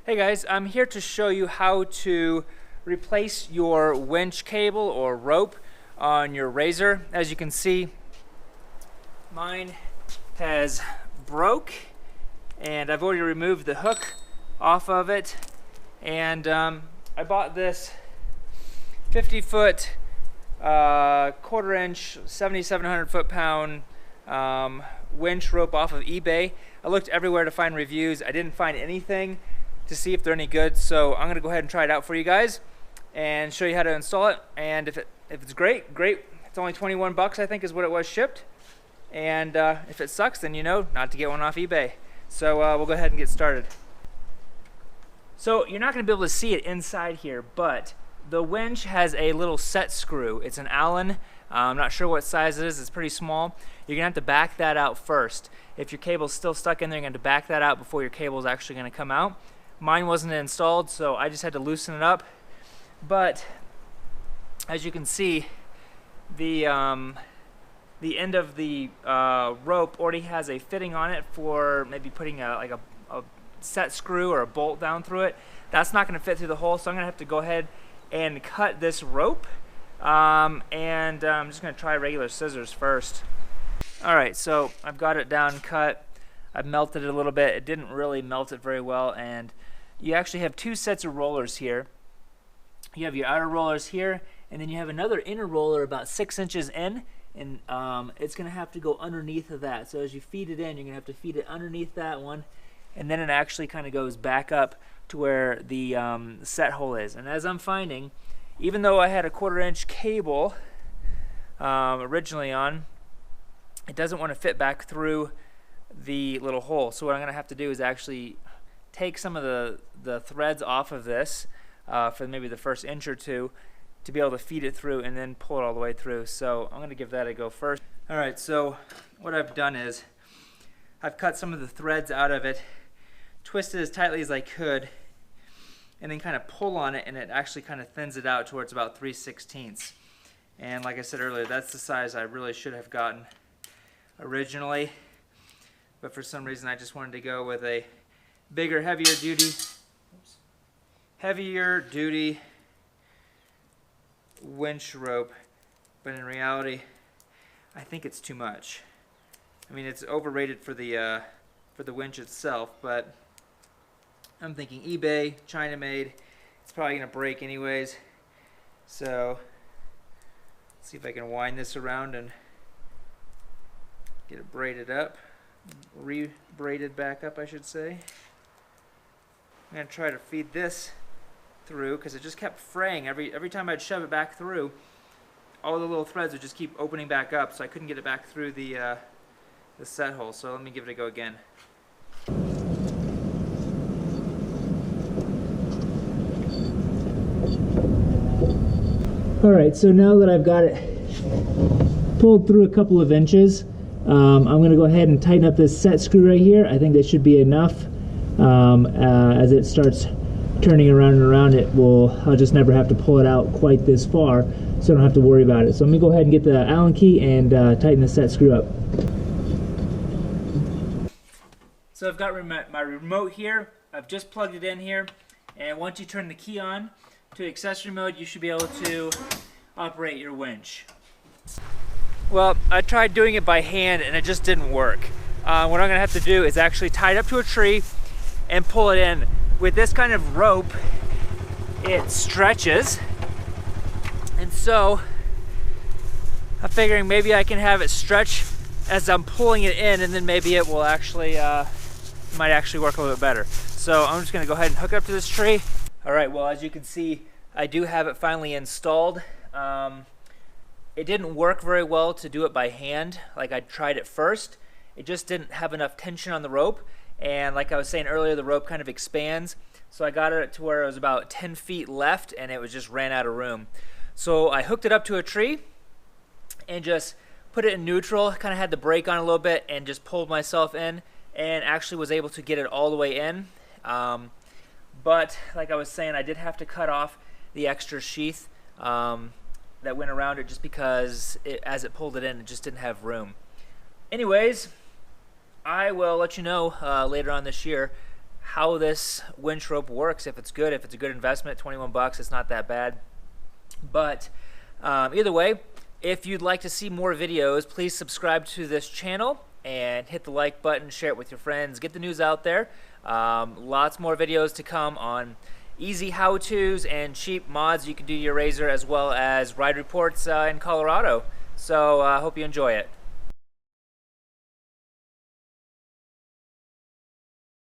Hey guys, I'm here to show you how to replace your winch cable or rope on your RZR. As you can see, mine has broke and I've already removed the hook off of it, and I bought this 50-foot quarter-inch 7,700 foot-pound winch rope off of eBay. I looked everywhere to find reviews. I didn't find anything to see if they're any good, so I'm gonna go ahead and try it out for you guys and show you how to install it. And if it's great. It's only 21 bucks, I think, is what it was shipped. And if it sucks, then you know not to get one off eBay. So we'll go ahead and get started. So you're not gonna be able to see it inside here, but the winch has a little set screw. It's an Allen. I'm not sure what size it is. It's pretty small. You're gonna have to back that out first. If your cable's still stuck in there, you're gonna have to back that out before your cable's actually gonna come out. Mine wasn't installed, so I just had to loosen it up. But as you can see, the end of the rope already has a fitting on it for maybe putting a set screw or a bolt down through it. That's not going to fit through the hole, so I'm going to have to go ahead and cut this rope. I'm just going to try regular scissors first. Alright, so I've got it down cut. I've melted it a little bit. It didn't really melt it very well, and you actually have two sets of rollers here. You have your outer rollers here, and then you have another inner roller about 6 inches in, and it's going to have to go underneath of that. So as you feed it in, you're going to have to feed it underneath that one, and then it actually kind of goes back up to where the set hole is. And as I'm finding, even though I had a 1/4-inch cable originally on, it doesn't want to fit back through the little hole. So what I'm going to have to do is actually take some of the threads off of this for maybe the first inch or two to be able to feed it through and then pull it all the way through. So I'm going to give that a go first. Alright, so what I've done is I've cut some of the threads out of it, twisted as tightly as I could, and then kind of pull on it, and it actually kind of thins it out towards about 3/16. And like I said earlier, that's the size I really should have gotten originally, but for some reason I just wanted to go with a bigger, heavier duty winch rope. But in reality, I think it's too much. I mean, it's overrated for the winch itself, but I'm thinking eBay, China made, it's probably gonna break anyways. So let's see if I can wind this around and get it braided up, re-braided back up, I should say. I'm going to try to feed this through because it just kept fraying. Every time I'd shove it back through, all the little threads would just keep opening back up, so I couldn't get it back through the set hole. So let me give it a go again. Alright, so now that I've got it pulled through a couple of inches, I'm going to go ahead and tighten up this set screw right here. I think that should be enough. As it starts turning around and around, I'll just never have to pull it out quite this far, so I don't have to worry about it. So let me go ahead and get the Allen key and tighten the set screw up. So I've got my remote here. I've just plugged it in here, and once you turn the key on to accessory mode, you should be able to operate your winch. Well, I tried doing it by hand and it just didn't work. What I'm going to have to do is actually tie it up to a tree and pull it in. With this kind of rope, it stretches, and so I'm figuring maybe I can have it stretch as I'm pulling it in, and then maybe it will actually might actually work a little bit better. So I'm just going to go ahead and hook it up to this tree. Alright, well, as you can see, I do have it finally installed. It didn't work very well to do it by hand like I tried it first. It just didn't have enough tension on the rope, and like I was saying earlier, the rope kind of expands. So I got it to where it was about 10 feet left, and it just ran out of room. So I hooked it up to a tree and just put it in neutral, kind of had the brake on a little bit, and just pulled myself in, and actually was able to get it all the way in. But like I was saying, I did have to cut off the extra sheath that went around it, just because as it pulled it in, it just didn't have room. Anyways, I will let you know later on this year how this winch rope works, if it's good, if it's a good investment. 21 bucks, it's not that bad. But either way, if you'd like to see more videos, please subscribe to this channel and hit the like button, share it with your friends, get the news out there. Lots more videos to come on easy how-tos and cheap mods you can do to your RZR, as well as ride reports in Colorado. So I hope you enjoy it.